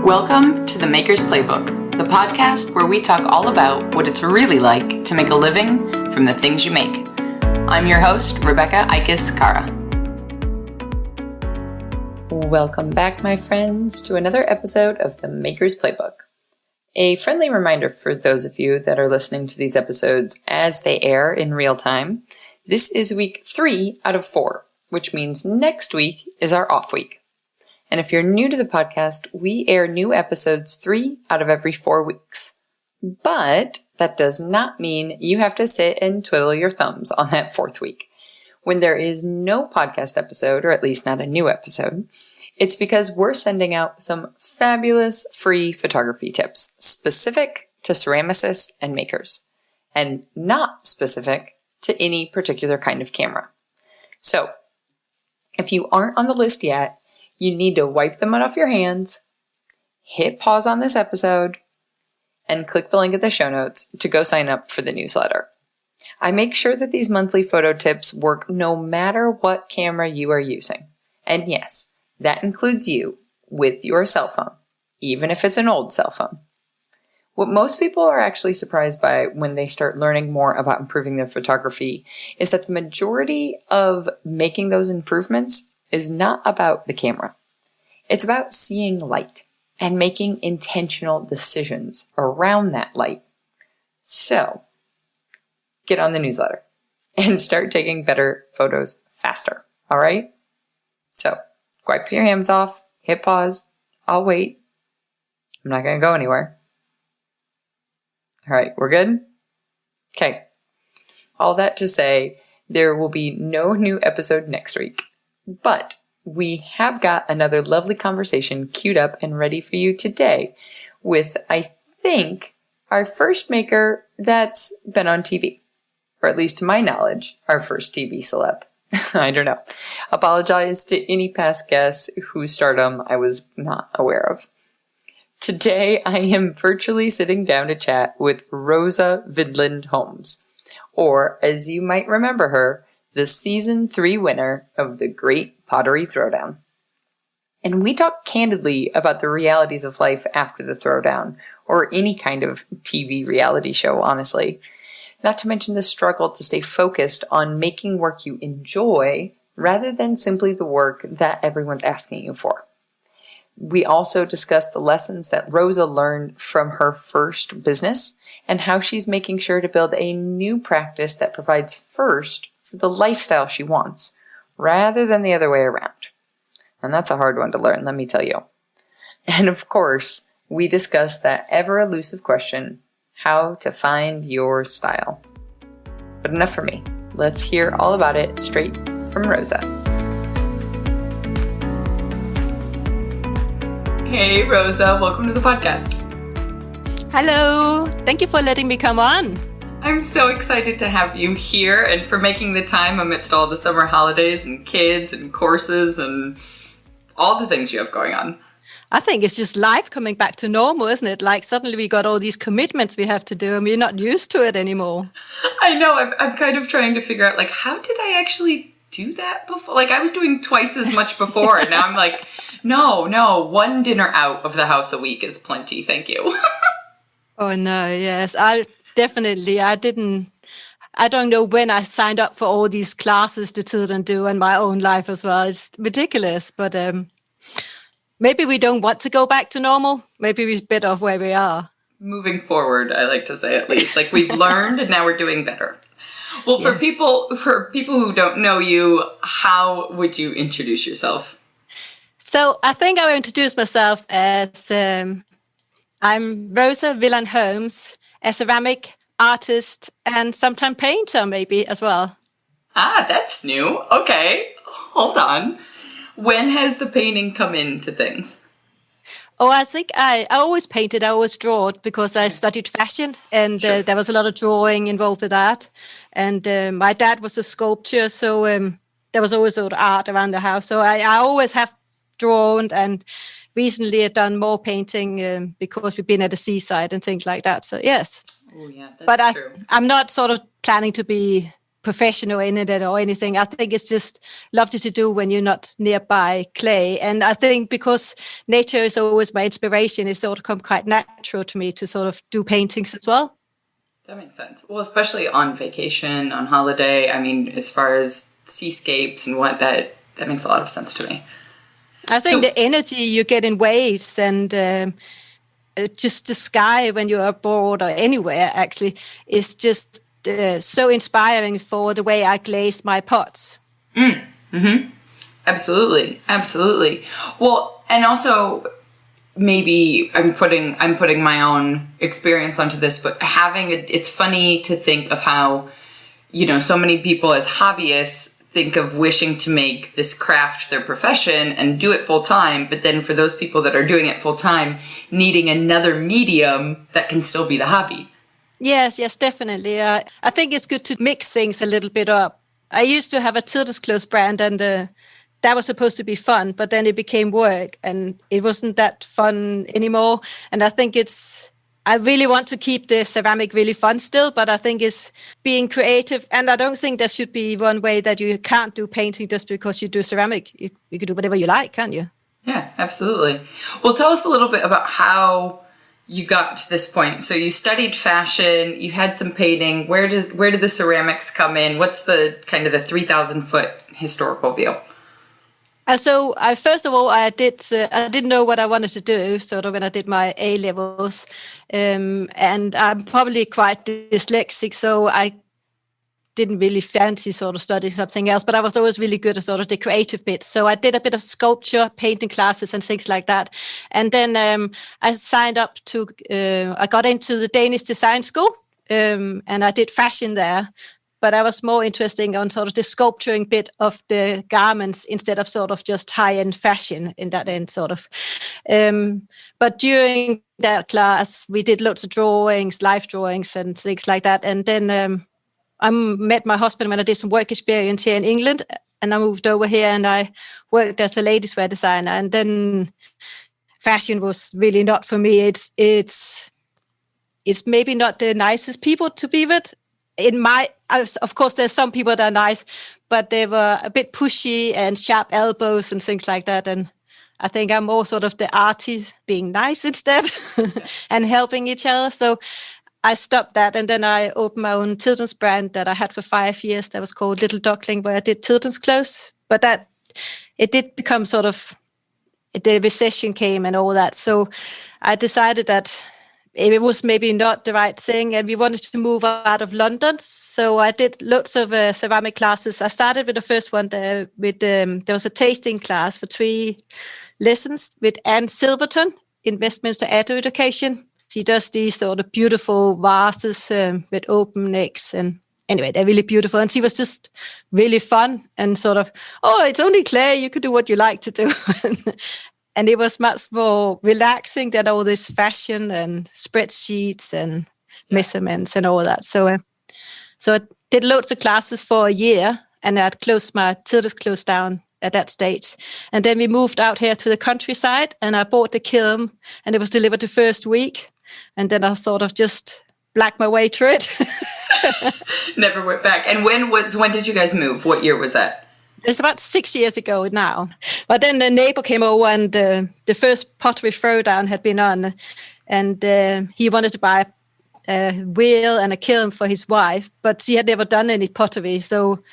Welcome to the Maker's Playbook, the podcast where we talk all about what it's really like to make a living from the things you make. I'm your host, Rebecca Ikes-Kara. Welcome back, my friends, to another episode of the Maker's Playbook. A friendly reminder for those of you that are listening to these episodes as they air in real time, this is week 3 out of 4, which means next week is our off week. And if you're new to the podcast, we air new episodes 3 out of every 4 weeks. But that does not mean you have to sit and twiddle your thumbs on that 4th week. When there is no podcast episode, or at least not a new episode, it's because we're sending out some fabulous free photography tips specific to ceramicists and makers, and not specific to any particular kind of camera. So, if you aren't on the list yet, you need to wipe the mud off your hands, hit pause on this episode, and click the link in the show notes to go sign up for the newsletter. I make sure that these monthly photo tips work no matter what camera you are using. And yes, that includes you with your cell phone, even if it's an old cell phone. What most people are actually surprised by when they start learning more about improving their photography is that the majority of making those improvements is not about the camera. It's about seeing light and making intentional decisions around that light. So, get on the newsletter and start taking better photos faster, all right? So, wipe your hands off, hit pause, I'll wait. I'm not going to go anywhere. All right, we're good? Okay. All that to say, there will be no new episode next week. But we have got another lovely conversation queued up and ready for you today with, I think, our first maker that's been on TV. Or at least to my knowledge, our first TV celeb. I don't know. Apologize to any past guests whose stardom I was not aware of. Today, I am virtually sitting down to chat with Rosa Wiland Holmes, or as you might remember her, the Season 3 winner of the Great Pottery Throw Down. And we talk candidly about the realities of life after the throwdown, or any kind of TV reality show, honestly. Not to mention the struggle to stay focused on making work you enjoy, rather than simply the work that everyone's asking you for. We also discuss the lessons that Rosa learned from her first business, and how she's making sure to build a new practice that provides first for the lifestyle she wants, rather than the other way around. And that's a hard one to learn, let me tell you. And of course, we discuss that ever-elusive question, how to find your style. But enough for me. Let's hear all about it straight from Rosa. Hey Rosa, welcome to the podcast. Hello, thank you for letting me come on. I'm so excited to have you here and for making the time amidst all the summer holidays and kids and courses and all the things you have going on. I think it's just life coming back to normal, isn't it? Like suddenly we got all these commitments we have to do and we're not used to it anymore. I know, I'm kind of trying to figure out, like, how did I actually do that before? Like, I was doing twice as much before and now I'm like, no, one dinner out of the house a week is plenty, thank you. Oh no, yes, I don't know when I signed up for all these classes the children do in my own life as well. It's ridiculous, but maybe we don't want to go back to normal. Maybe we're better off where we are. Moving forward, I like to say, at least. Like, we've learned and now we're doing better. Well, yes. For people who don't know you, how would you introduce yourself? So I think I will introduce myself as I'm Rosa Wiland Holmes, a ceramic artist and sometimes painter maybe as well. Ah, that's new. Okay, hold on. When has the painting come into things? Oh, I think I always painted, I always draw because I studied fashion and Sure. There was a lot of drawing involved with that. And my dad was a sculptor, so there was always sort of art around the house. So I always have drawn, and recently I've done more painting because we've been at the seaside and things like that. So yes. Oh yeah, that's true. I'm not sort of planning to be professional in it or anything. I think it's just lovely to do when you're not nearby clay. And I think because nature is always my inspiration, it's sort of come quite natural to me to sort of do paintings as well. That makes sense. Well, especially on vacation, on holiday. I mean, as far as seascapes and what that makes a lot of sense to me. I think the energy you get in waves and just the sky when you're abroad or anywhere actually is just so inspiring for the way I glaze my pots. Absolutely. Well, and also maybe I'm putting my own experience onto this, but it's funny to think of how, so many people as hobbyists think of wishing to make this craft their profession and do it full time, but then for those people that are doing it full time, needing another medium that can still be the hobby. Yes, definitely. I think it's good to mix things a little bit up. I used to have a children's clothes brand, and that was supposed to be fun, but then it became work, and it wasn't that fun anymore. And I think I really want to keep the ceramic really fun still, but I think it's being creative. And I don't think there should be one way that you can't do painting just because you do ceramic. You can do whatever you like, can't you? Yeah, absolutely. Well, tell us a little bit about how you got to this point. So you studied fashion, you had some painting. Where did the ceramics come in? What's the kind of the 3,000-foot historical view? So first of all, I didn't know what I wanted to do sort of when I did my A levels, and I'm probably quite dyslexic, so I didn't really fancy sort of studying something else, but I was always really good at sort of the creative bits. So I did a bit of sculpture, painting classes and things like that. And then I signed up I got into the Danish design school, and I did fashion there. But I was more interested on sort of the sculpturing bit of the garments instead of sort of just high-end fashion in that end sort of. But during that class, we did lots of drawings, life drawings and things like that. And then I met my husband when I did some work experience here in England, and I moved over here and I worked as a ladies' wear designer. And then fashion was really not for me. It's maybe not the nicest people to be with. Of course, there's some people that are nice, but they were a bit pushy and sharp elbows and things like that. And I think I'm more sort of the arty, being nice instead and helping each other. So I stopped that, and then I opened my own children's brand that I had for 5 years. That was called Little Duckling, where I did children's clothes. But it did become sort of, the recession came and all that. So I decided that it was maybe not the right thing, and we wanted to move out of London. So I did lots of ceramic classes. I started with the first one there was a tasting class for 3 lessons with Anne Silverton in Westminster Education. She does these sort of beautiful vases with open necks, and anyway, they're really beautiful. And she was just really fun and sort of, it's only clay, you could do what you like to do. And it was much more relaxing than all this fashion and spreadsheets and measurements and all that. So I did loads of classes for a year, and I'd closed my children's clothes down at that stage. And then we moved out here to the countryside, and I bought the kiln, and it was delivered the first week. And then I sort of just blacked my way through it. Never went back. And when did you guys move? What year was that? It's about 6 years ago now. But then the neighbor came over, and the first pottery throwdown had been on, and he wanted to buy a wheel and a kiln for his wife, but she had never done any pottery. So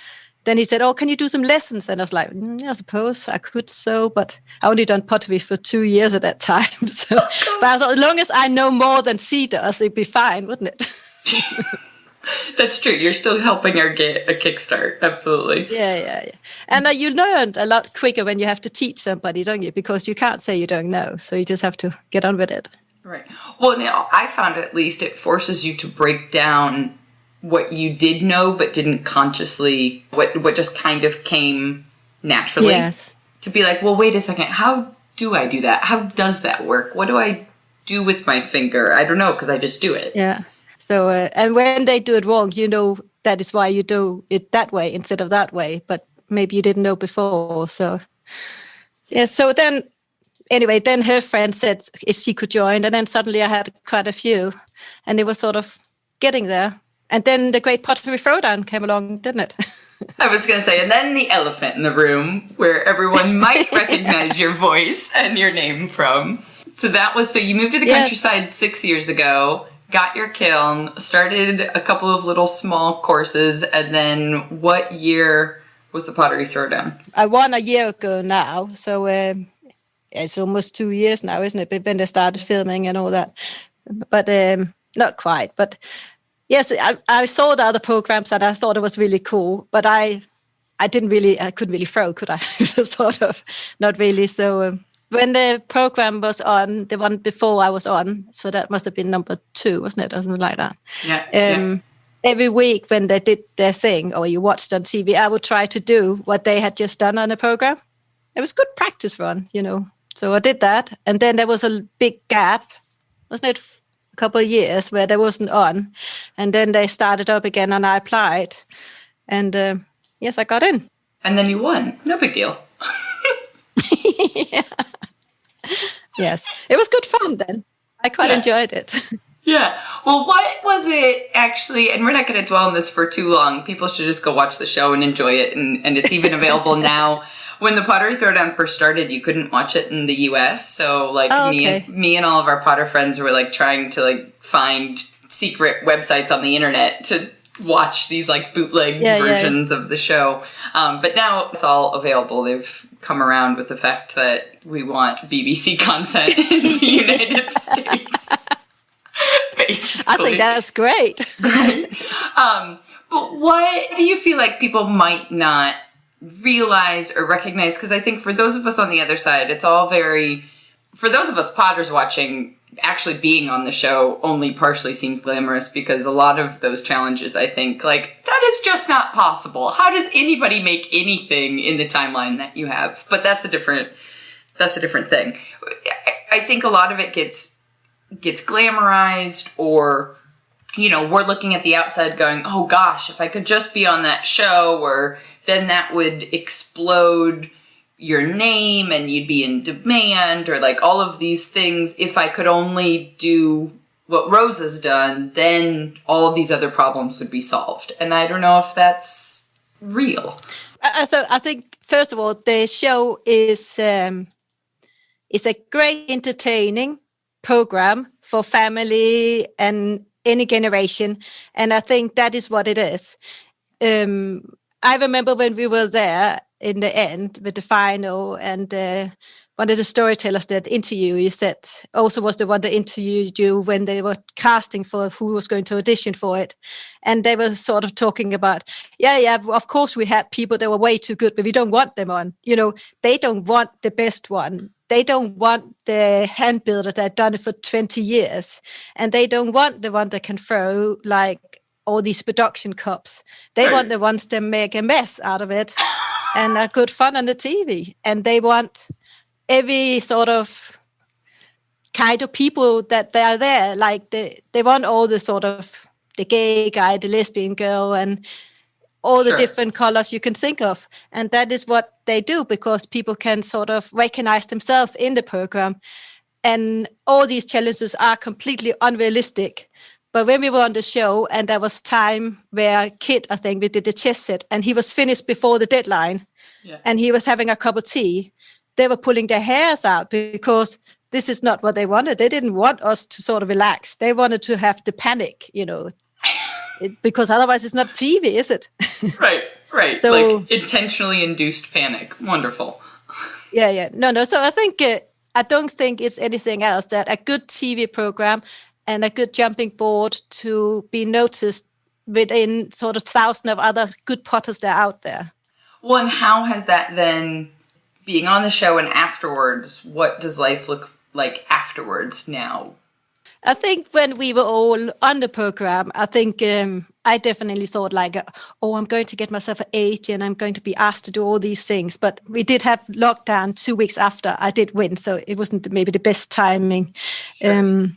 then he said, can you do some lessons? And I was like, I suppose I could but I only done pottery for 2 years at that time. So, but I thought, as long as I know more than she does, it'd be fine, wouldn't it? That's true. You're still helping her get a kickstart. Absolutely. Yeah. And you learn a lot quicker when you have to teach somebody, don't you? Because you can't say you don't know. So you just have to get on with it. Right. Well, now I found at least it forces you to break down what you did know but didn't consciously, what just kind of came naturally. Yes. To be like, well, wait a second. How do I do that? How does that work? What do I do with my finger? I don't know, because I just do it. Yeah. So, and when they do it wrong, that is why you do it that way instead of that way. But maybe you didn't know before. So, yeah. So then, anyway, then her friend said if she could join. And then suddenly I had quite a few. And it was sort of getting there. And then the Great Pottery Throw Down came along, didn't it? I was going to say, and then the elephant in the room where everyone might recognize your voice and your name from. So you moved to the countryside 6 years ago, got your kiln, started a couple of little small courses, and then what year was the Pottery Throwdown? I won a year ago now, so it's almost 2 years now, isn't it? When they started filming and all that. But not quite, but... Yes, I saw the other programs and I thought it was really cool, but I couldn't really throw, could I? Sort of, not really. So when the program was on, the one before I was on, so that must have been number 2, wasn't it? Or something like that. Yeah. Every week when they did their thing or you watched on TV, I would try to do what they had just done on the program. It was good practice run, So I did that. And then there was a big gap, wasn't it? A couple of years where they wasn't on, and then they started up again and I applied, and yes, I got in. And then you won. No big deal. Yeah. Yes, it was good fun then. I quite enjoyed it. Yeah. Well, what was it actually, and we're not going to dwell on this for too long. People should just go watch the show and enjoy it, and it's even available now. When the Pottery Throwdown first started, you couldn't watch it in the U.S., so me and all of our Potter friends were trying to find secret websites on the internet to watch these bootleg versions of the show. But now it's all available. They've come around with the fact that we want BBC content in the United States. Basically. I think that's great. Right. But what do you feel like people might not realize or recognize? Because I think for those of us on the other side, it's all for those of us Potters watching, actually being on the show only partially seems glamorous, because a lot of those challenges, I think, that is just not possible. How does anybody make anything in the timeline that you have? But that's a different thing. I think a lot of it gets glamorized, or we're looking at the outside going, oh gosh, if I could just be on that show, or then that would explode your name and you'd be in demand, or all of these things. If I could only do what Rosa's done, then all of these other problems would be solved. And I don't know if that's real. So I think, first of all, the show is a great entertaining program for family and any generation. And I think that is what it is. I remember when we were there in the end with the final, and one of the storytellers that interviewed you said also was the one that interviewed you when they were casting for who was going to audition for it. And they were sort of talking about, of course we had people that were way too good, but we don't want them on. They don't want the best one. They don't want the hand builder that done it for 20 years. And they don't want the one that can throw all these production cups. They want the ones that make a mess out of it and are good fun on the TV. And they want every sort of kind of people that they are there. They want all the sort of the gay guy, the lesbian girl, and all the different colors you can think of. And that is what they do, because people can sort of recognize themselves in the program. And all these challenges are completely unrealistic. But when we were on the show, and there was time where Kit, I think, we did the chess set, and he was finished before the deadline, and he was having a cup of tea, they were pulling their hairs out, because this is not what they wanted. They didn't want us to sort of relax. They wanted to have the panic, because otherwise it's not TV, is it? Right. So, intentionally induced panic. Wonderful. Yeah. No. So I think, I don't think it's anything else that a good TV program and a good jumping board to be noticed within sort of thousands of other good potters that are out there. Well, and how has that then, being on the show and afterwards, what does life look like afterwards now? I think when we were all on the program, I think I definitely thought I'm going to get myself an agent and I'm going to be asked to do all these things. But we did have lockdown 2 weeks after I did win, so it wasn't maybe the best timing. Sure.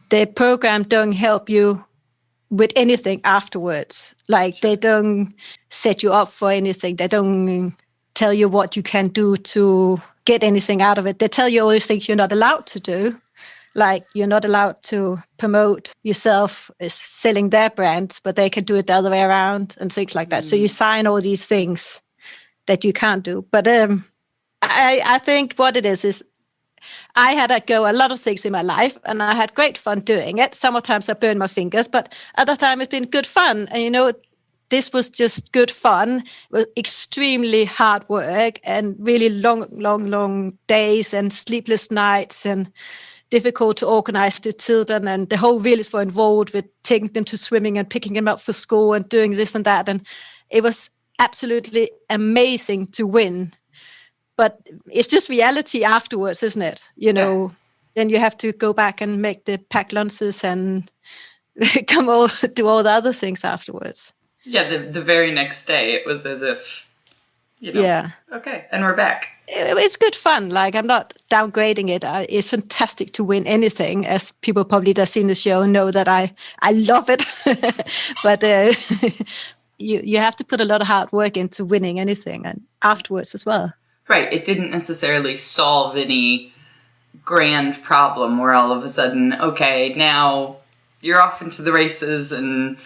The program don't help you with anything afterwards. They don't set you up for anything. They don't tell you what you can do to get anything out of it. They tell you all these things you're not allowed to do. Like you're not allowed to promote yourself as selling their brand, but they can do it the other way around and things like that. So you sign all these things that you can't do. But I think what it is I had to go a lot of things in my life, and I had great fun doing it. Sometimes I burned my fingers, but other time it's been good fun. And this was just good fun. It was extremely hard work and really long days and sleepless nights and difficult to organize the children, and the whole village were involved with taking them to swimming and picking them up for school and doing this and that. And it was absolutely amazing to win. But it's just reality afterwards, isn't it? Then you have to go back and make the packed lunches and do all the other things afterwards. Yeah, the very next day it was as if, okay, and we're back. It's good fun. Like, I'm not downgrading it. It's fantastic to win anything, as people probably that seen the show know that I love it. But you have to put a lot of hard work into winning anything, and afterwards as well. Right. It didn't necessarily solve any grand problem where all of a sudden, okay, now you're off into the races and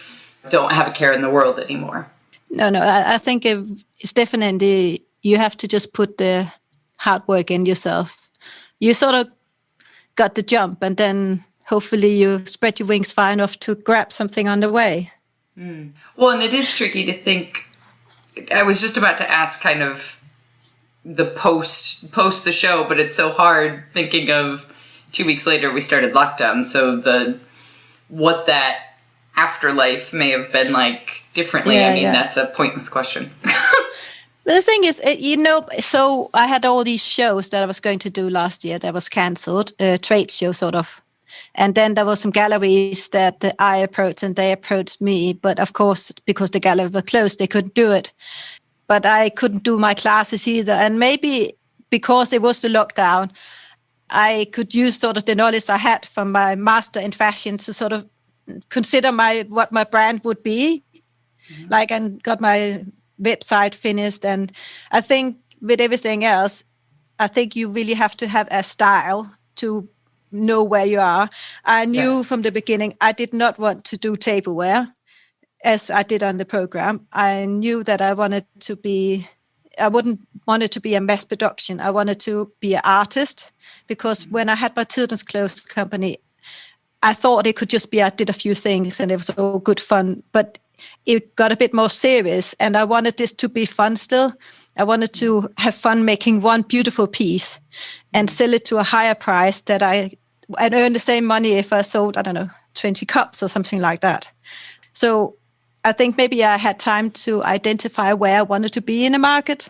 don't have a care in the world anymore. No, I think it's definitely, you have to just put the hard work in yourself. You sort of got the jump, and then hopefully you spread your wings far enough to grab something on the way. Well, and it is tricky to think. I was just about to ask kind of the post the show, but it's so hard thinking of 2 weeks later we started lockdown. So what that afterlife may have been like differently. That's a pointless question. The thing is, so I had all these shows that I was going to do last year that was cancelled, trade show sort of. And then there were some galleries that I approached and they approached me. But of course, because the galleries were closed, they couldn't do it. But I couldn't do my classes either. And maybe because it was the lockdown, I could use sort of the knowledge I had from my master in fashion to sort of consider what my brand would be. Like, and got my website finished. And I think with everything else, I think you really have to have a style to know where you are. I knew from the beginning I did not want to do tableware as I did on the program. I knew that I wouldn't want it to be a mass production. I wanted to be an artist, because when I had my children's clothes company, I thought it could just be I did a few things and it was all good fun, but it got a bit more serious, and I wanted this to be fun still. I wanted to have fun making one beautiful piece and sell it to a higher price that I'd earn the same money if I sold, 20 cups or something like that. So I think maybe I had time to identify where I wanted to be in the market.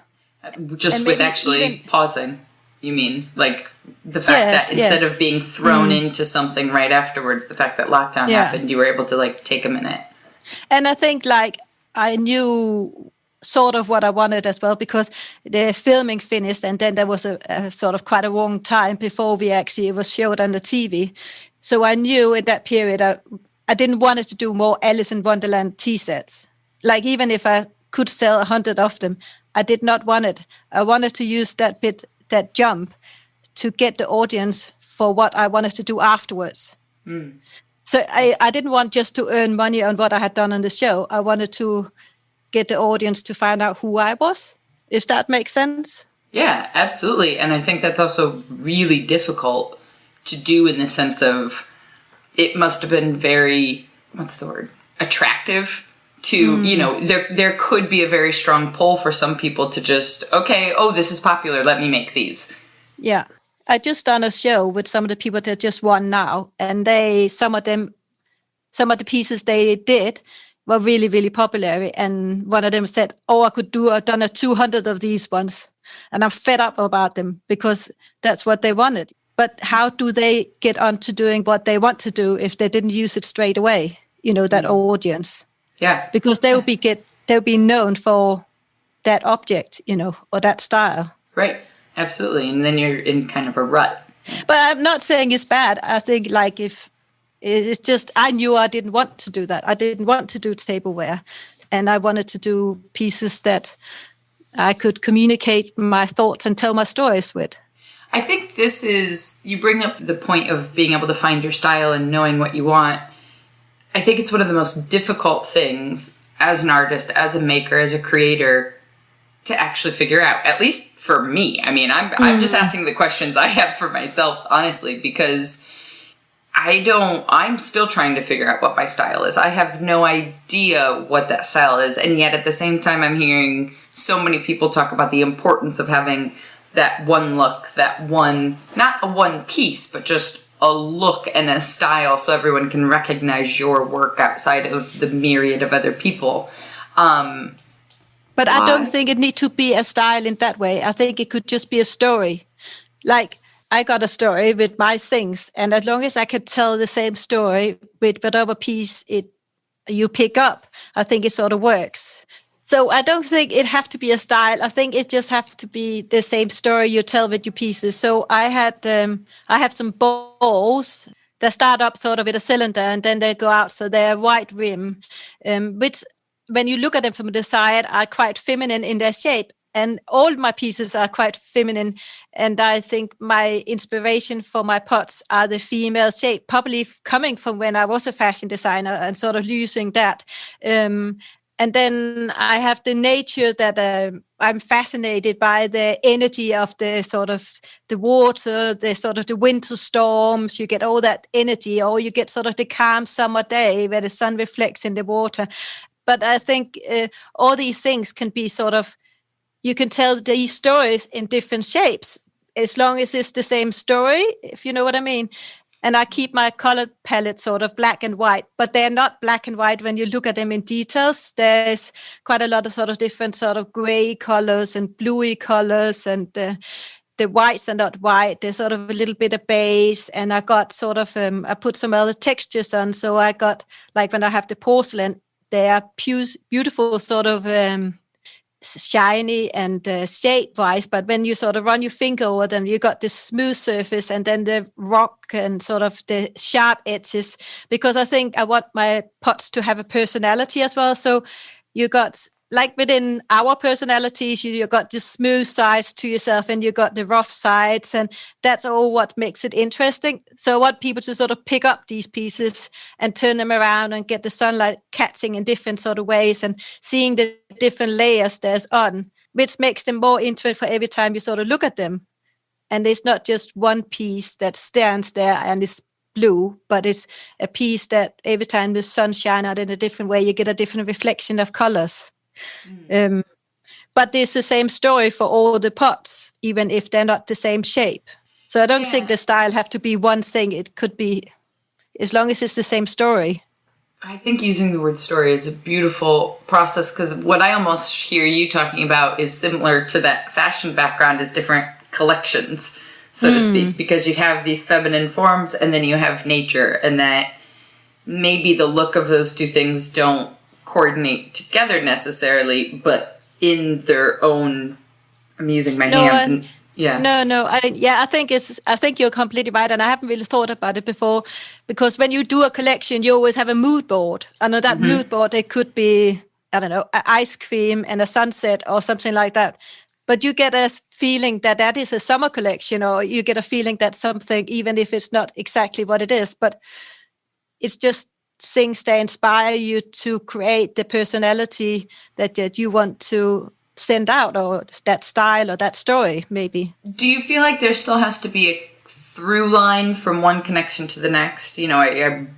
Just with actually pausing, you mean? Like the fact that instead of being thrown into something right afterwards, the fact that lockdown happened, you were able to like take a minute. And I think like I knew sort of what I wanted as well, because the filming finished and then there was a sort of quite a long time before it was showed on the TV. So I knew in that period I didn't want it to do more Alice in Wonderland T-sets. Like even if I could sell 100 of them, I did not want it. I wanted to use that jump to get the audience for what I wanted to do afterwards. So I didn't want just to earn money on what I had done on the show. I wanted to get the audience to find out who I was, if that makes sense. Yeah, absolutely. And I think that's also really difficult to do in the sense of it must have been very, attractive to, there could be a very strong pull for some people to just, this is popular, let me make these. Yeah. I just done a show with some of the people that just won now, and some of the pieces they did were really, really popular. And one of them said, I've done 200 of these ones, and I'm fed up about them because that's what they wanted. But how do they get on to doing what they want to do if they didn't use it straight away? That audience. Yeah. Because they'll be known for that object, or that style. Right. Absolutely. And then you're in kind of a rut. But I'm not saying it's bad. I think like if it's just, I knew I didn't want to do that. I didn't want to do tableware, and I wanted to do pieces that I could communicate my thoughts and tell my stories with. I think you bring up the point of being able to find your style and knowing what you want. I think it's one of the most difficult things as an artist, as a maker, as a creator, to actually figure out, at least for me. I mean, I'm just asking the questions I have for myself, honestly, because I'm still trying to figure out what my style is. I have no idea what that style is. And yet at the same time, I'm hearing so many people talk about the importance of having that one look, not a one piece, but just a look and a style so everyone can recognize your work outside of the myriad of other people. But I don't think it needs to be a style in that way. I think it could just be a story. Like, I got a story with my things, and as long as I can tell the same story with whatever piece you pick up, I think it sort of works. So I don't think it have to be a style. I think it just have to be the same story you tell with your pieces. So I have some balls that start up sort of with a cylinder, and then they go out, so they're white rim, which when you look at them from the side are quite feminine in their shape. And all my pieces are quite feminine. And I think my inspiration for my pots are the female shape, probably coming from when I was a fashion designer and sort of using that. And then I have the nature that I'm fascinated by the energy of the sort of the water, the sort of the winter storms. You get all that energy, or you get sort of the calm summer day where the sun reflects in the water. But I think all these things can be sort of, you can tell these stories in different shapes, as long as it's the same story, if you know what I mean. And I keep my color palette sort of black and white, but they're not black and white when you look at them in details. There's quite a lot of sort of different sort of gray colors and bluey colors, and the whites are not white. There's sort of a little bit of beige, and I got sort of, I put some other textures on. So I got, like when I have the porcelain, they are beautiful sort of shiny and shape-wise, but when you sort of run your finger over them, you got this smooth surface and then the rock and sort of the sharp edges, because I think I want my pots to have a personality as well. So you got, like within our personalities, you got the smooth sides to yourself and you got the rough sides, and that's all what makes it interesting. So I want people to sort of pick up these pieces and turn them around and get the sunlight catching in different sort of ways and seeing the different layers there's on, which makes them more interesting for every time you sort of look at them. And it's not just one piece that stands there and is blue, but it's a piece that every time the sun shines out in a different way, you get a different reflection of colors. But it's the same story for all the pots, even if they're not the same shape. So I don't think the style have to be one thing. It could be, as long as it's the same story. I think using the word story is a beautiful process, because what I almost hear you talking about is similar to that fashion background, is different collections, so to speak, because you have these feminine forms and then you have nature, and that maybe the look of those two things don't coordinate together necessarily, but in their own, I'm using my hands and I think you're completely right, and I haven't really thought about it before, because when you do a collection, you always have a mood board, and on that mood board it could be, I don't know, an ice cream and a sunset or something like that. But you get a feeling that is a summer collection, or you get a feeling that something, even if it's not exactly what it is, but it's just things that inspire you to create the personality that you want to send out, or that style or that story, maybe. Do you feel like there still has to be a through line from one connection to the next? You know, I'm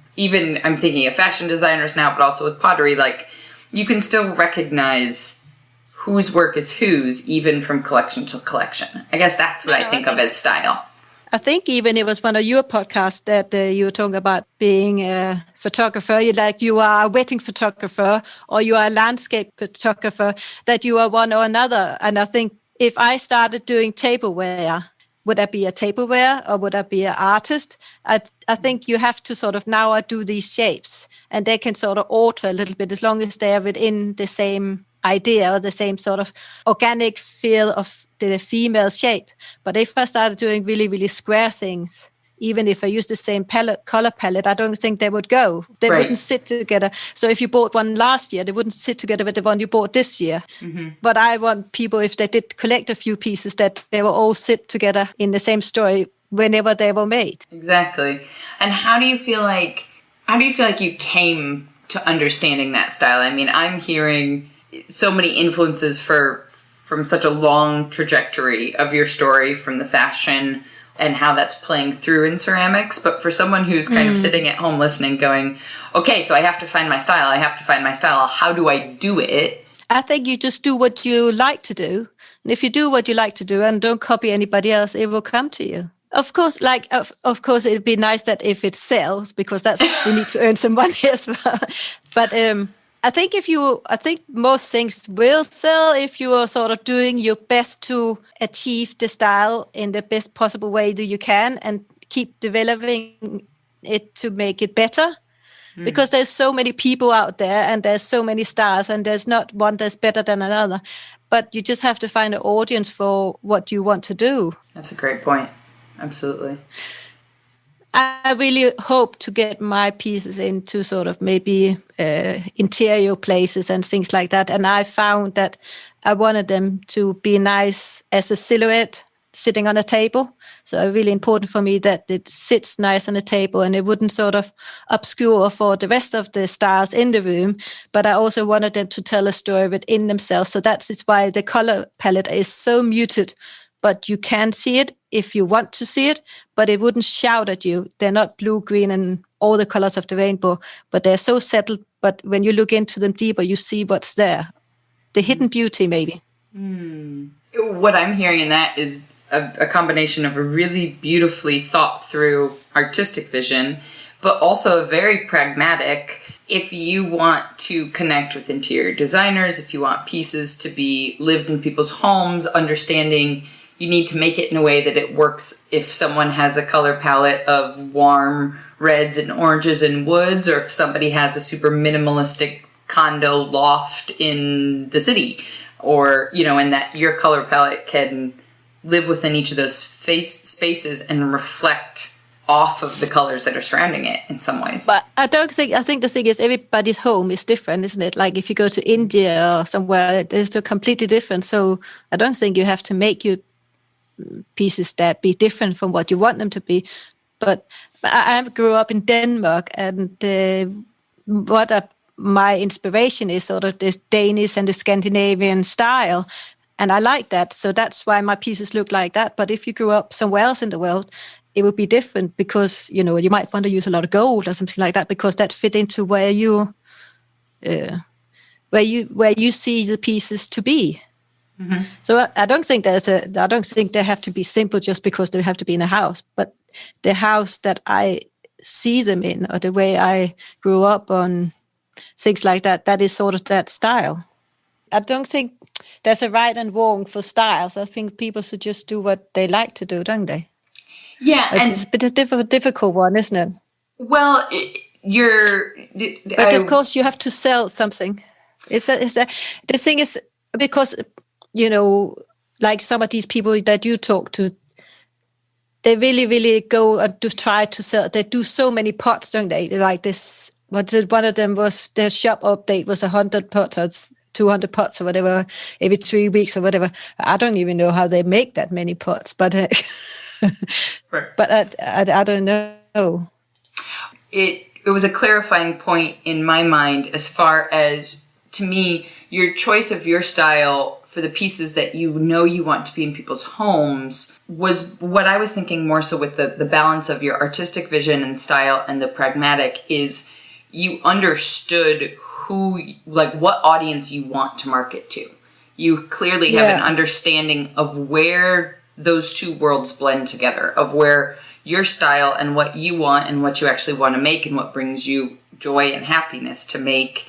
thinking of fashion designers now, but also with pottery, like you can still recognize whose work is whose, even from collection to collection. I guess that's what I think of as style. I think even it was one of your podcasts that you were talking about being a photographer. You are a wedding photographer, or you are a landscape photographer, that you are one or another. And I think if I started doing tableware, would I be a tableware or would I be an artist? I think you have to sort of now do these shapes, and they can sort of alter a little bit as long as they are within the same idea or the same sort of organic feel of the female shape. But if I started doing really, really square things, even if I use the same color palette, I don't think they would go. They wouldn't sit together. So if you bought one last year, they wouldn't sit together with the one you bought this year. Mm-hmm. But I want people, if they did collect a few pieces, that they will all sit together in the same story whenever they were made. Exactly. And how do you feel like you came to understanding that style? I mean, I'm hearing so many influences from such a long trajectory of your story, from the fashion and how that's playing through in ceramics. But for someone who's kind of sitting at home listening, going, okay, so I have to find my style. How do I do it? I think you just do what you like to do. And if you do what you like to do and don't copy anybody else, it will come to you. Of course, of course, it'd be nice that if it sells, because we need to earn some money as well. But I think most things will sell if you are sort of doing your best to achieve the style in the best possible way that you can, and keep developing it to make it better. Because there's so many people out there, and there's so many styles, and there's not one that's better than another. But you just have to find an audience for what you want to do. That's a great point. Absolutely. I really hope to get my pieces into sort of maybe interior places and things like that. And I found that I wanted them to be nice as a silhouette sitting on a table. So it's really important for me that it sits nice on a table and it wouldn't sort of obscure for the rest of the stars in the room. But I also wanted them to tell a story within themselves. So that's why the color palette is so muted. But you can see it if you want to see it, but it wouldn't shout at you. They're not blue, green, and all the colors of the rainbow, but they're so settled. But when you look into them deeper, you see what's there. The hidden beauty, maybe. What I'm hearing in that is a combination of a really beautifully thought through artistic vision, but also a very pragmatic. If you want to connect with interior designers, if you want pieces to be lived in people's homes, understanding you need to make it in a way that it works if someone has a color palette of warm reds and oranges and woods, or if somebody has a super minimalistic condo loft in the city, or, and that your color palette can live within each of those spaces and reflect off of the colors that are surrounding it in some ways. But I think the thing is everybody's home is different, isn't it? Like if you go to India or somewhere, it's still completely different. So I don't think you have to make your pieces that be different from what you want them to be. But I grew up in Denmark, and my inspiration is sort of this Danish and the Scandinavian style. And I like that. So that's why my pieces look like that. But if you grew up somewhere else in the world, it would be different, because, you might want to use a lot of gold or something like that, because that fit into where you see the pieces to be. Mm-hmm. So I don't think they have to be simple just because they have to be in a house, but the house that I see them in, or the way I grew up on, things like that, that is sort of that style. I don't think there's a right and wrong for styles. I think people should just do what they like to do, don't they? Yeah. It's a bit of a difficult one, isn't it? Well, But of course you have to sell something. The thing is, because, like some of these people that you talk to, they really, really go and to try to sell. They do so many pots, don't they? Like this, one of them was, their shop update was 100 pots, or 200 pots or whatever, every 3 weeks or whatever. I don't even know how they make that many pots, but right. But I don't know. It was a clarifying point in my mind, as far as, to me, your choice of your style for the pieces that you want to be in people's homes was what I was thinking more so with the balance of your artistic vision and style and the pragmatic, is you understood what audience you want to market to. You clearly have an understanding of where those two worlds blend together, of where your style and what you want and what you actually want to make and what brings you joy and happiness to make,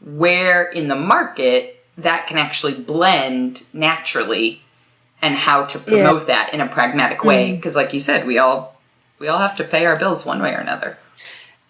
where in the market that can actually blend naturally, and how to promote that in a pragmatic way. Because like you said, we all have to pay our bills one way or another.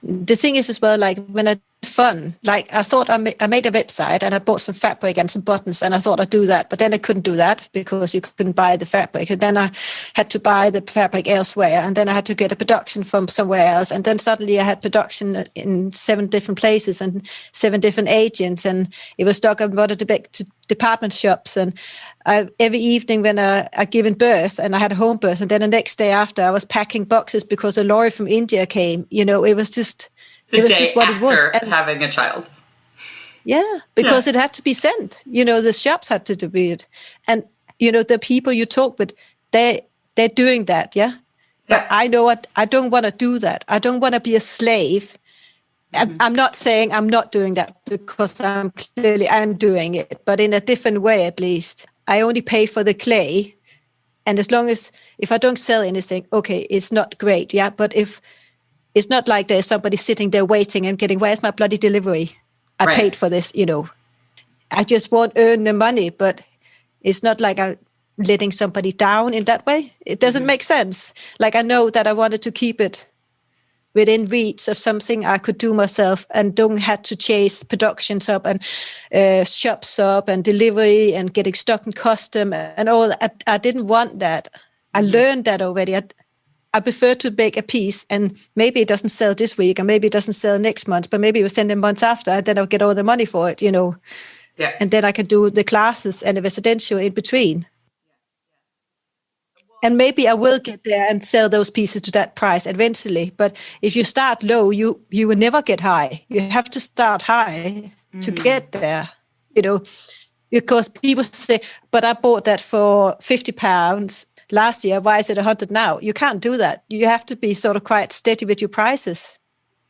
The thing is as well, like when I fun. Like I thought I made a website and I bought some fabric and some buttons and I thought I'd do that. But then I couldn't do that because you couldn't buy the fabric. And then I had to buy the fabric elsewhere. And then I had to get a production from somewhere else. And then suddenly I had production in 7 different places and 7 different agents. And it was stuck in one of the big department shops. And every evening when I given birth and I had a home birth. And then the next day after I was packing boxes because a lorry from India came. It was just... It was just what it was. And having a child. Yeah, because it had to be sent. The shops had to do it. And, the people you talk with, they're doing that, yeah? But I know what, I don't want to do that. I don't want to be a slave. Mm-hmm. I'm not saying I'm not doing that because I'm doing it, but in a different way at least. I only pay for the clay. And as long as, if I don't sell anything, okay, it's not great, yeah? But if... It's not like there's somebody sitting there waiting and getting, where's my bloody delivery? I paid for this, I just won't earn the money, but it's not like I'm letting somebody down in that way. It doesn't make sense. Like I know that I wanted to keep it within reach of something I could do myself and don't have to chase productions up and shops up and delivery and getting stuck in custom and all that. I didn't want that. I learned that already. I prefer to bake a piece and maybe it doesn't sell this week and maybe it doesn't sell next month, but maybe we'll send it months after and then I'll get all the money for it, Yeah. And then I can do the classes and the residential in between. And maybe I will get there and sell those pieces to that price eventually. But if you start low, you will never get high. You have to start high to get there, because people say, but I bought that for £50 last year, why is it 100 now? You can't do that. You have to be sort of quite steady with your prices.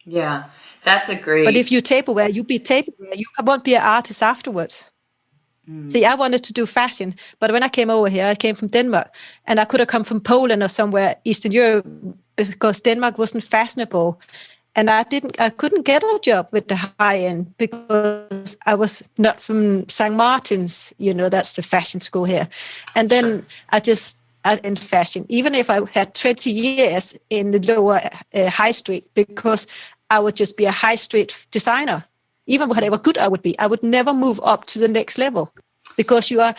Yeah, that's a great... But if you tableware, you be tableware. You won't be an artist afterwards. See, I wanted to do fashion, but when I came over here, I came from Denmark, and I could have come from Poland or somewhere Eastern Europe because Denmark wasn't fashionable. And I couldn't get a job with the high end because I was not from St. Martin's, that's the fashion school here. And then in fashion, even if I had 20 years in the lower high street, because I would just be a high street designer. Even whatever good I would be, I would never move up to the next level because you are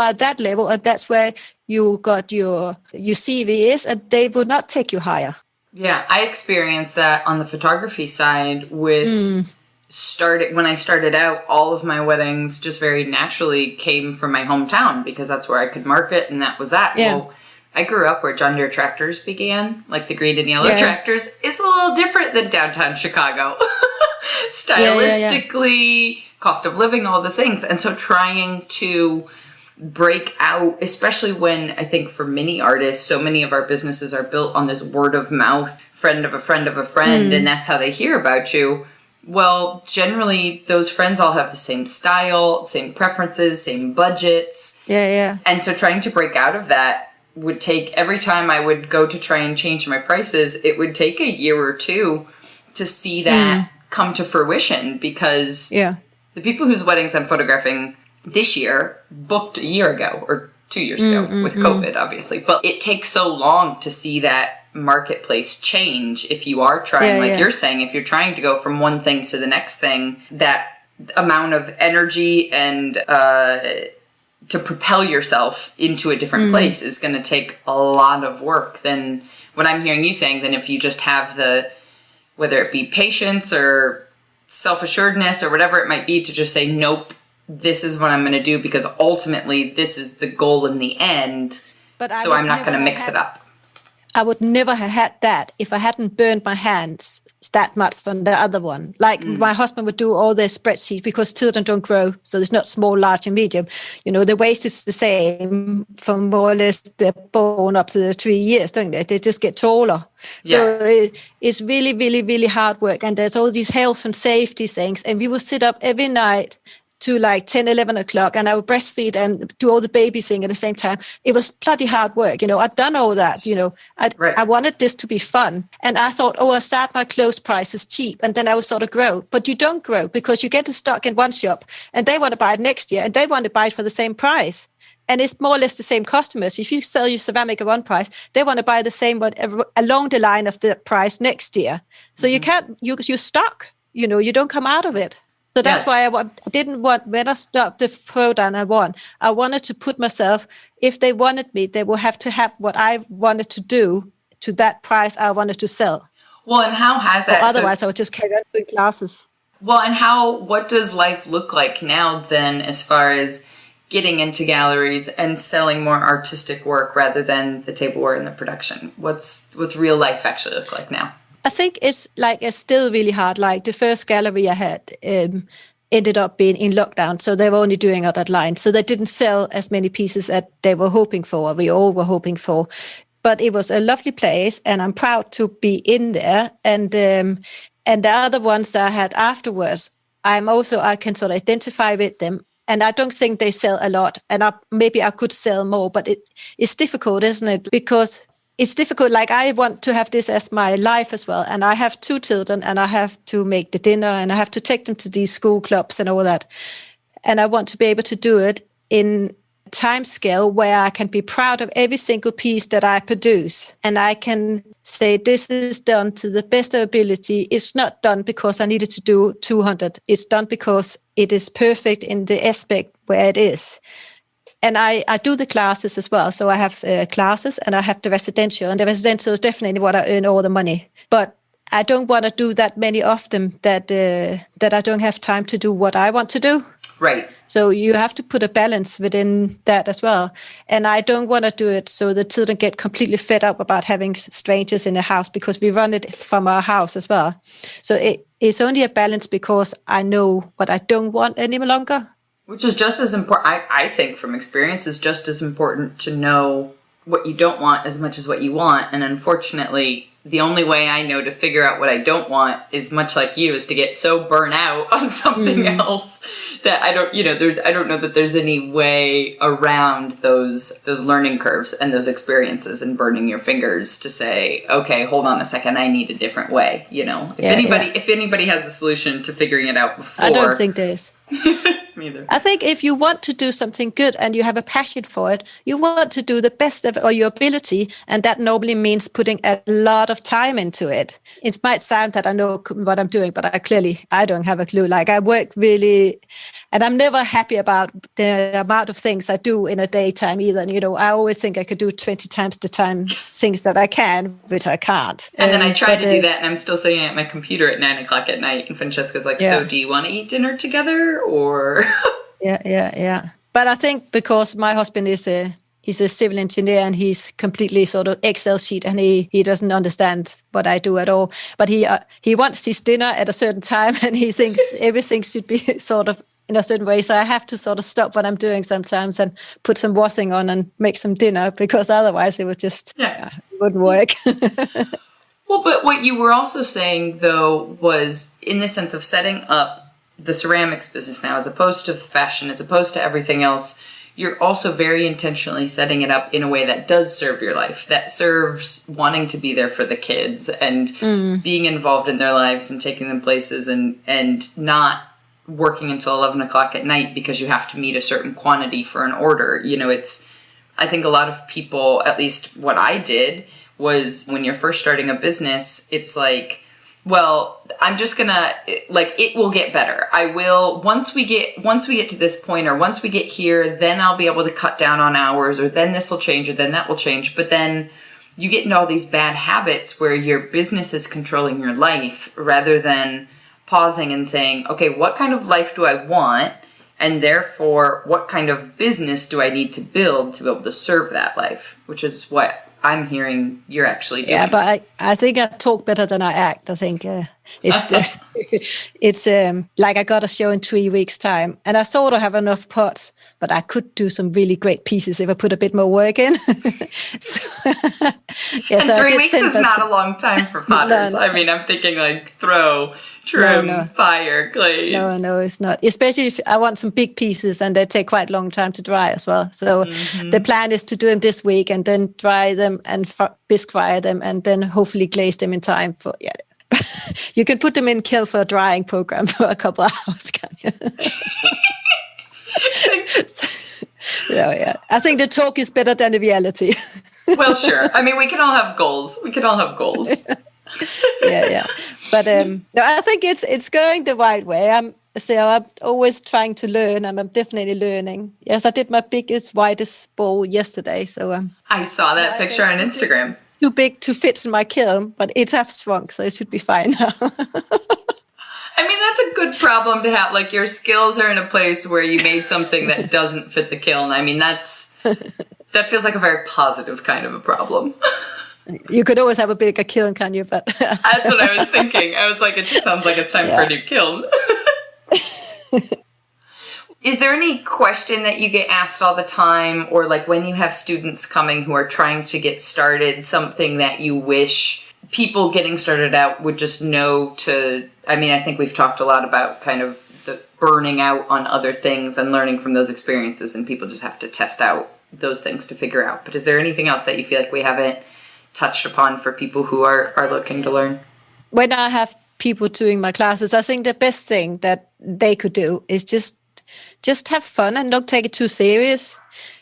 at that level and that's where you got your CV is and they will not take you higher. Yeah, I experienced that on the photography side with when I started out, all of my weddings just very naturally came from my hometown because that's where I could market and that was that. Yeah. Well, I grew up where John Deere tractors began, like the green and yellow tractors. It's a little different than downtown Chicago. Stylistically, cost of living, all the things. And so trying to break out, especially when I think for many artists, so many of our businesses are built on this word of mouth, friend of a friend of a friend, and that's how they hear about you. Well, generally, those friends all have the same style, same preferences, same budgets. Yeah. And so trying to break out of that would take, every time I would go to try and change my prices, it would take a year or two to see that come to fruition because the people whose weddings I'm photographing this year booked a year ago or 2 years ago with COVID, obviously. But it takes so long to see that marketplace change if you are trying, you're saying, if you're trying to go from one thing to the next thing, that amount of energy and to propel yourself into a different place is going to take a lot of work than what I'm hearing you saying than if you just have the, whether it be patience or self-assuredness or whatever it might be, to just say, nope, this is what I'm going to do because ultimately this is the goal in the end, so I'm not going to mix it up. I would never have had that if I hadn't burned my hands that much on the other one. Like my husband would do all their spreadsheets because children don't grow. So there's not small, large, and medium. The waist is the same from more or less the bone up to the 3 years, don't they? They just get taller. Yeah. So it's really, really, really hard work. And there's all these health and safety things. And we will sit up every night to like 10, 11 o'clock and I would breastfeed and do all the baby thing at the same time. It was bloody hard work. I'd done all that, I wanted this to be fun. And I thought, I'll start my clothes prices cheap and then I will sort of grow. But you don't grow because you get the stock in one shop and they want to buy it next year and they want to buy it for the same price. And it's more or less the same customers. If you sell your ceramic at one price, they want to buy the same one along the line of the price next year. So you can't, you're stuck. you don't come out of it. So that's why I didn't want, when I stopped the throwdown, I wanted to put myself, if they wanted me, they will have to have what I wanted to do to that price I wanted to sell. Well, and how has that? Or otherwise, I would just carry on doing classes. Well, and what does life look like now then, as far as getting into galleries and selling more artistic work rather than the tableware and the production? What's real life actually look like now? I think it's still really hard. Like the first gallery I had ended up being in lockdown, so they were only doing it online. So they didn't sell as many pieces as they were hoping for, or we all were hoping for. But it was a lovely place, and I'm proud to be in there. And the other ones that I had afterwards, I can sort of identify with them. And I don't think they sell a lot. And maybe I could sell more, but it's difficult, isn't it? Because it's difficult. Like, I want to have this as my life as well. And I have 2 children, and I have to make the dinner, and I have to take them to these school clubs and all that. And I want to be able to do it in a time scale where I can be proud of every single piece that I produce. And I can say, this is done to the best of ability. It's not done because I needed to do 200. It's done because it is perfect in the aspect where it is. And I do the classes as well. So I have classes, and I have the residential. And the residential is definitely what I earn all the money. But I don't want to do that many of them that I don't have time to do what I want to do. Right. So you have to put a balance within that as well. And I don't want to do it so the children get completely fed up about having strangers in the house, because we run it from our house as well. So it's only a balance because I know what I don't want any longer. Which is just as important, I think, from experience, is just as important to know what you don't want as much as what you want. And unfortunately, the only way I know to figure out what I don't want is, much like you, is to get so burnt out on something else that I don't know that there's any way around those learning curves and those experiences and burning your fingers to say, okay, hold on a second, I need a different way. If anybody has a solution to figuring it out before, I don't think there is. Me either. I think if you want to do something good and you have a passion for it, you want to do the best of your ability, and that normally means putting a lot of time into it. It might sound that I know what I'm doing, but I don't have a clue. Like, I work really, and I'm never happy about the amount of things I do in a daytime either. And, I always think I could do 20 times the time things that I can, which I can't. And then I try to do that, and I'm still sitting at my computer at 9:00 at night, and Francesca's like, so do you want to eat dinner together, or... Yeah. But I think because my husband he's a civil engineer, and he's completely sort of Excel sheet, and he doesn't understand what I do at all. But he wants his dinner at a certain time, and he thinks everything should be sort of in a certain way. So I have to sort of stop what I'm doing sometimes and put some washing on and make some dinner, because otherwise it would just it wouldn't work. Well, but what you were also saying, though, was in the sense of setting up the ceramics business now, as opposed to fashion, as opposed to everything else, you're also very intentionally setting it up in a way that does serve your life, that serves wanting to be there for the kids and being involved in their lives and taking them places, and not working until 11:00 at night because you have to meet a certain quantity for an order. I think a lot of people, at least what I did, was when you're first starting a business, it's like, well, I'm just gonna, it will get better. I will, once we get to this point, or once we get here, then I'll be able to cut down on hours, or then this will change, or then that will change. But then you get into all these bad habits where your business is controlling your life, rather than pausing and saying, okay, what kind of life do I want? And therefore, what kind of business do I need to build to be able to serve that life? Which is what I'm hearing you're actually doing. Yeah, but I think I talk better than I act. I think it's like I got a show in 3 weeks' time, and I sort of have enough pots, but I could do some really great pieces if I put a bit more work in. So 3 weeks is not a long time for potters. No. I mean, I'm thinking like throw, trim, fire, glaze. No, it's not. Especially if I want some big pieces, and they take quite a long time to dry as well. So the plan is to do them this week, and then dry them and bisque fire them, and then hopefully glaze them in time for You can put them in kiln for a drying program for a couple of hours, can you? I think the talk is better than the reality. Well, sure. I mean, we can all have goals. Yeah. But no, I think it's going the right way. I'm always trying to learn, and I'm definitely learning. Yes, I did my biggest, widest bowl yesterday. So I saw that picture on Instagram. Too big to fit in my kiln, but it has shrunk, so it should be fine now. I mean, that's a good problem to have. Like, your skills are in a place where you made something that doesn't fit the kiln. I mean, that feels like a very positive kind of a problem. You could always have a bigger kiln, can you? But that's what I was thinking. I was like, it just sounds like it's time for a new kiln. Is there any question that you get asked all the time, or like when you have students coming who are trying to get started, something that you wish people getting started out would just know to, I mean, I think we've talked a lot about kind of the burning out on other things and learning from those experiences, and people just have to test out those things to figure out. But is there anything else that you feel like we haven't touched upon for people who are looking to learn? When I have people doing my classes, I think the best thing that they could do is just have fun and don't take it too serious.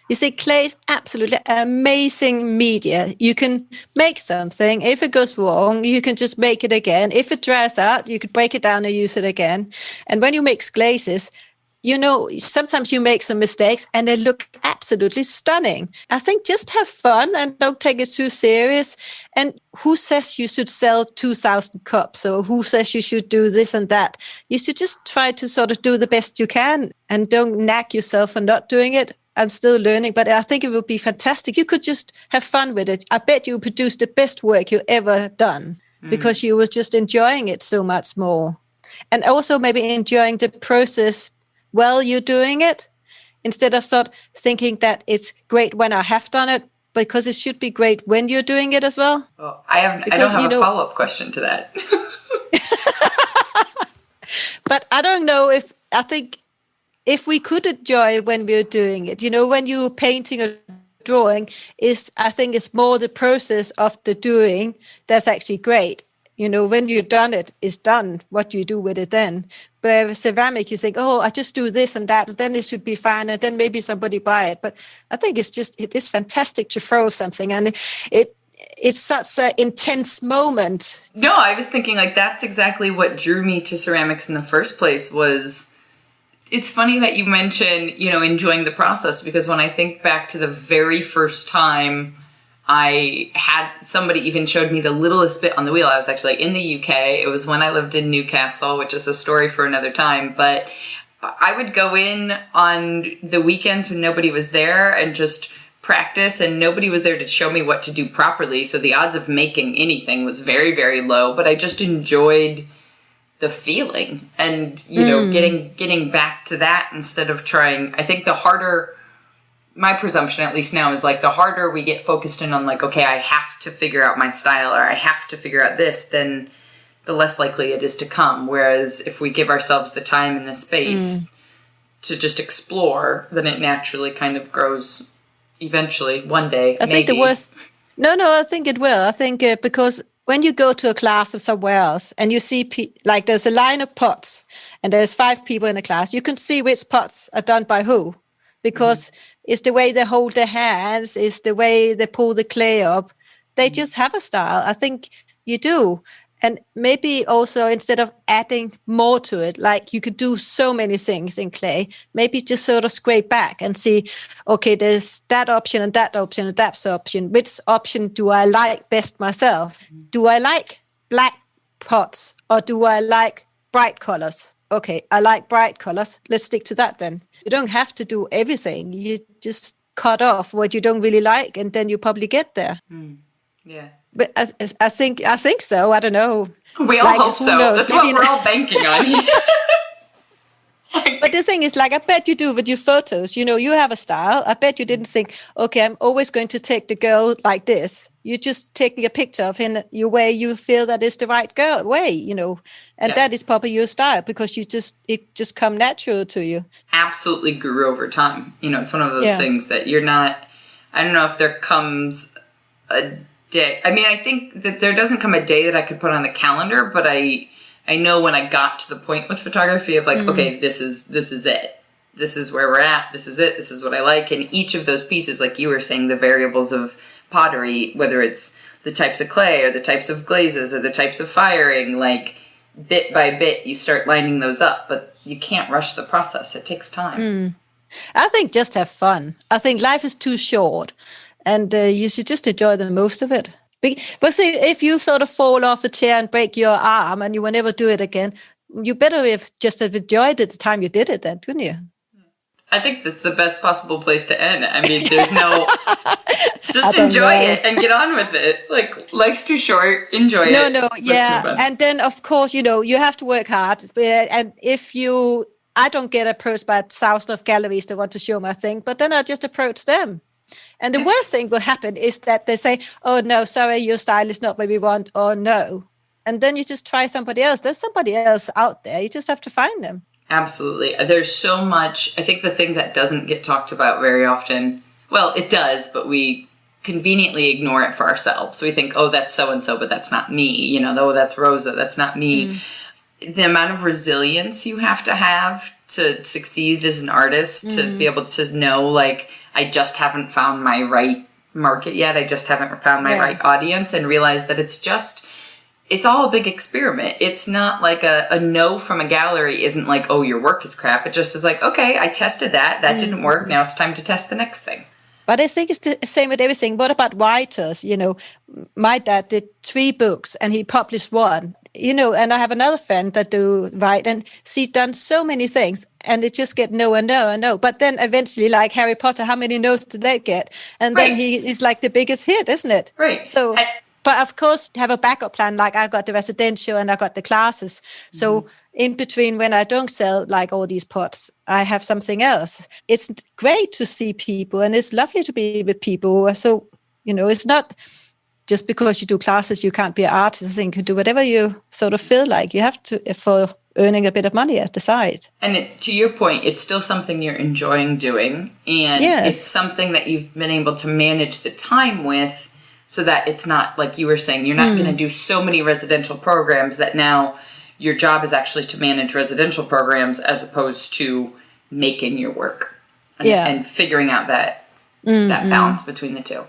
You see, clay is absolutely amazing media. You can make something. If it goes wrong, you can just make it again. If it dries out, you could break it down and use it again. And when you mix glazes, you know, sometimes you make some mistakes and they look absolutely stunning. I think just have fun and don't take it too serious. And who says you should sell 2,000 cups, or who says you should do this and that? You should just try to sort of do the best you can and don't nag yourself for not doing it. I'm still learning, but I think it would be fantastic. You could just have fun with it. I bet you produce the best work you ever done because you were just enjoying it so much more. And also maybe enjoying the process while you're doing it, instead of sort of thinking that it's great when I have done it, because it should be great when you're doing it as well. Well, I don't have a follow-up question to that. But I don't know I think if we could enjoy when we're doing it, you know, when you're painting or drawing, I think it's more the process of the doing that's actually great. You know, when you've done it, it's done. What you do with it then. But with ceramic, you think, oh, I just do this and that, then it should be fine, and then maybe somebody buy it. But I think it is fantastic to throw something, and it's such an intense moment. No, I was thinking like that's exactly what drew me to ceramics in the first place was. It's funny that you mention, you know, enjoying the process, because when I think back to the very first time I had somebody even showed me the littlest bit on the wheel, I was actually in the UK. It was when I lived in Newcastle, which is a story for another time. But I would go in on the weekends when nobody was there and just practice, and nobody was there to show me what to do properly. So the odds of making anything was very, very low, but I just enjoyed the feeling and, you know, getting back to that instead of trying. I think the harder, my presumption at least now is like the harder we get focused in on like, okay, I have to figure out my style or I have to figure out this, then the less likely it is to come. Whereas if we give ourselves the time and the space to just explore, then it naturally kind of grows eventually one day. I think the worst. No, I think it will. I think because when you go to a class of somewhere else and you see, like there's a line of pots and there's 5 people in a class, you can see which pots are done by who, because it's the way they hold their hands, it's the way they pull the clay up. They just have a style. I think you do. And maybe also instead of adding more to it, like you could do so many things in clay, maybe just sort of scrape back and see, okay, there's that option and that option and that option. Which option do I like best myself? Do I like black pots or do I like bright colors? Okay, I like bright colors. Let's stick to that then. You don't have to do everything. You just cut off what you don't really like and then you probably get there. Yeah. But I think so. I don't know. We all hope so. Knows? That's maybe what we're all banking on here. But the thing is, like, I bet you do with your photos. You know, you have a style. I bet you didn't think, okay, I'm always going to take the girl like this. You're just taking a picture of him your way you feel that is the right girl way, you know. And that is probably your style because it just come natural to you. Absolutely grew over time. You know, it's one of those things that you're not, I don't know if there comes a day. I mean, I think that there doesn't come a day that I could put on the calendar, but I know when I got to the point with photography of like, okay, this is it. This is where we're at. This is it. This is what I like. And each of those pieces, like you were saying, the variables of pottery, whether it's the types of clay or the types of glazes or the types of firing, like bit by bit, you start lining those up, but you can't rush the process. It takes time. I think just have fun. I think life is too short, and you should just enjoy the most of it. But see, if you sort of fall off a chair and break your arm and you will never do it again, you better have just have enjoyed it the time you did it then, wouldn't you? I think that's the best possible place to end. I mean, there's no... Just enjoy it and get on with it. Like, life's too short. Enjoy it. No, yeah. And then, of course, you have to work hard. And I don't get approached by thousands of galleries that want to show my thing, but then I just approach them. And the worst thing will happen is that they say, oh, no, sorry, your style is not what we want, or no. And then you just try somebody else. There's somebody else out there. You just have to find them. Absolutely. There's so much. I think the thing that doesn't get talked about very often, well, it does, but we conveniently ignore it for ourselves. We think, oh, that's so-and-so, but that's not me. Oh, that's Rosa, that's not me. The amount of resilience you have to succeed as an artist, to be able to know, like, I just haven't found my right market yet. I just haven't found my right audience, and realize that it's all a big experiment. It's not like a no from a gallery isn't like, oh, your work is crap. It just is like, okay, I tested that. That didn't work. Now it's time to test the next thing. But I think it's the same with everything. What about writers? My dad did 3 books and he published 1. And I have another friend that do write, and she's done so many things, and it just get no and no and no. But then eventually, like Harry Potter, how many no's did they get? And then he is like the biggest hit, isn't it? Right. So, but of course, have a backup plan. Like I got the residential and I got the classes. So in between, when I don't sell like all these pots, I have something else. It's great to see people, and it's lovely to be with people. So, it's not just because you do classes, you can't be an artist. I think you do whatever you sort of feel like. You have to, for earning a bit of money at the side. And to your point, it's still something you're enjoying doing. And it's something that you've been able to manage the time with, so that it's not, like you were saying, you're not going to do so many residential programs that now your job is actually to manage residential programs as opposed to making your work. And figuring out that balance between the two.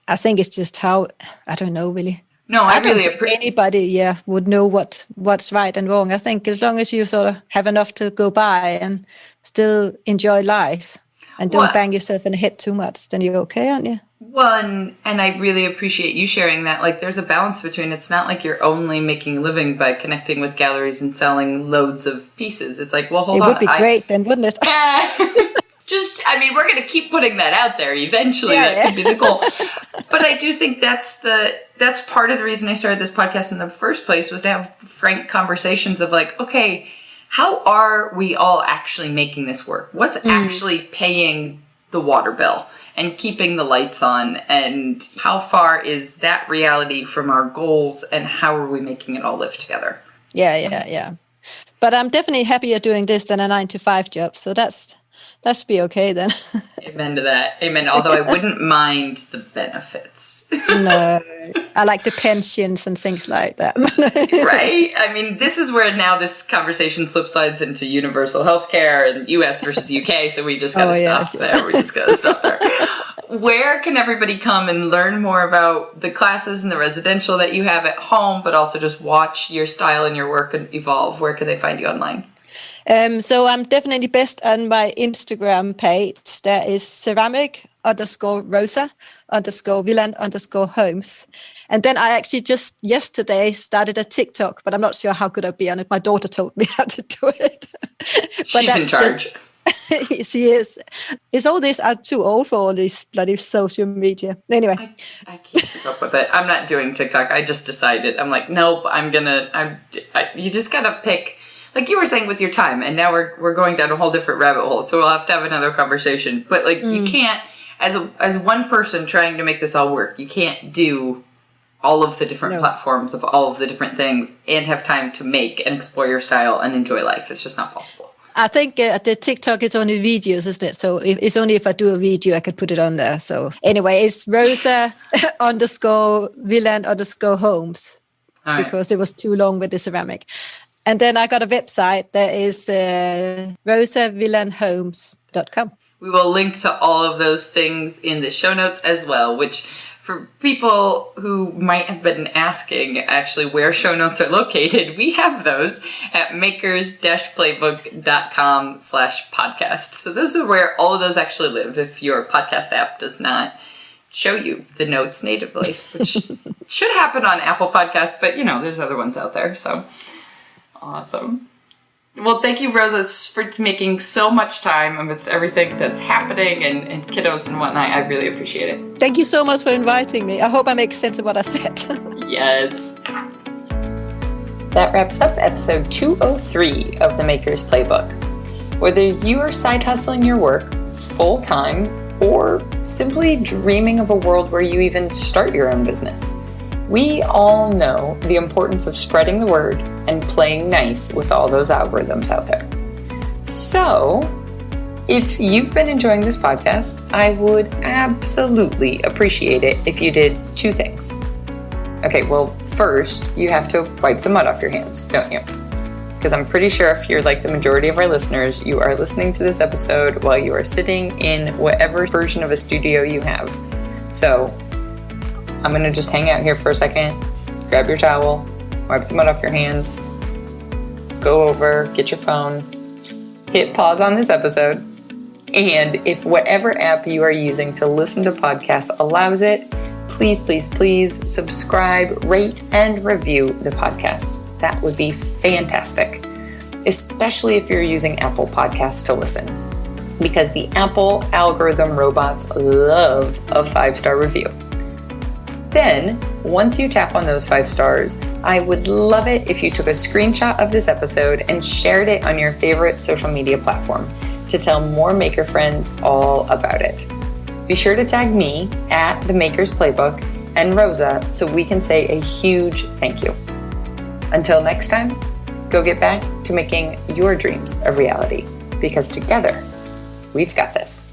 I think it's just how, I don't know, really. No, I really appreciate anybody, would know what's right and wrong. I think as long as you sort of have enough to go by and still enjoy life and don't bang yourself in the head too much, then you're okay, aren't you? Well, and I really appreciate you sharing that. Like, there's a balance between, it's not like you're only making a living by connecting with galleries and selling loads of pieces. It's like, well, hold on. It would be great then, wouldn't it? We're going to keep putting that out there eventually. That could be the goal. But I do think that's part of the reason I started this podcast in the first place, was to have frank conversations of like, okay, how are we all actually making this work? What's actually paying the water bill and keeping the lights on? And how far is that reality from our goals? And how are we making it all live together? Yeah. But I'm definitely happier doing this than a 9-to-5 job. So that's be okay then. Amen to that. Amen. Although I wouldn't mind the benefits. No, I like the pensions and things like that. Right? I mean, this is where now this conversation slides into universal healthcare and US versus UK. So we just got to stop there. We just got to stop there. Where can everybody come and learn more about the classes and the residential that you have at home, but also just watch your style and your work evolve? Where can they find you online? So I'm definitely best on my Instagram page. There is ceramic_Rosa_Wiland_Holmes. And then I actually just yesterday started a TikTok, but I'm not sure how good I'll be on it. My daughter told me how to do it. She's in charge. She is. It's all this. I'm too old for all this bloody social media. Anyway. I can't keep up with it. I'm not doing TikTok. I just decided. I'm like, nope, you just got to pick. Like you were saying with your time, and now we're going down a whole different rabbit hole, so we'll have to have another conversation. But like you can't, as one person trying to make this all work, you can't do all of the different platforms of all of the different things and have time to make and explore your style and enjoy life. It's just not possible. I think the TikTok is only videos, isn't it? So it's only if I do a video I could put it on there. So anyway, it's Rosa_Wiland_Holmes because it was too long with the ceramic. And then I got a website that is rosawilandholmes.com. We will link to all of those things in the show notes as well, which For people who might have been asking actually where show notes are located, we have those at makers-playbook.com/podcast. So those are where all of those actually live if your podcast app does not show you the notes natively, which should happen on Apple Podcasts, but there's other ones out there. So awesome. Well, thank you, Rosa, for making so much time amidst everything that's happening and kiddos and whatnot. I really appreciate it. Thank you so much for inviting me. I hope I make sense of what I said. Yes. That wraps up episode 203 of the Maker's Playbook. Whether you are side hustling your work full-time or simply dreaming of a world where you even start your own business, we all know the importance of spreading the word and playing nice with all those algorithms out there. So, if you've been enjoying this podcast, I would absolutely appreciate it if you did two things. Okay, well, first, you have to wipe the mud off your hands, don't you? Because I'm pretty sure if you're like the majority of our listeners, you are listening to this episode while you are sitting in whatever version of a studio you have. So, I'm going to just hang out here for a second, grab your towel, wipe the mud off your hands, go over, get your phone, hit pause on this episode, and if whatever app you are using to listen to podcasts allows it, please, please, please subscribe, rate, and review the podcast. That would be fantastic, especially if you're using Apple Podcasts to listen, because the Apple algorithm robots love a 5-star review. Then, once you tap on those 5 stars, I would love it if you took a screenshot of this episode and shared it on your favorite social media platform to tell more maker friends all about it. Be sure to tag me at The Maker's Playbook and Rosa so we can say a huge thank you. Until next time, go get back to making your dreams a reality, because together, we've got this.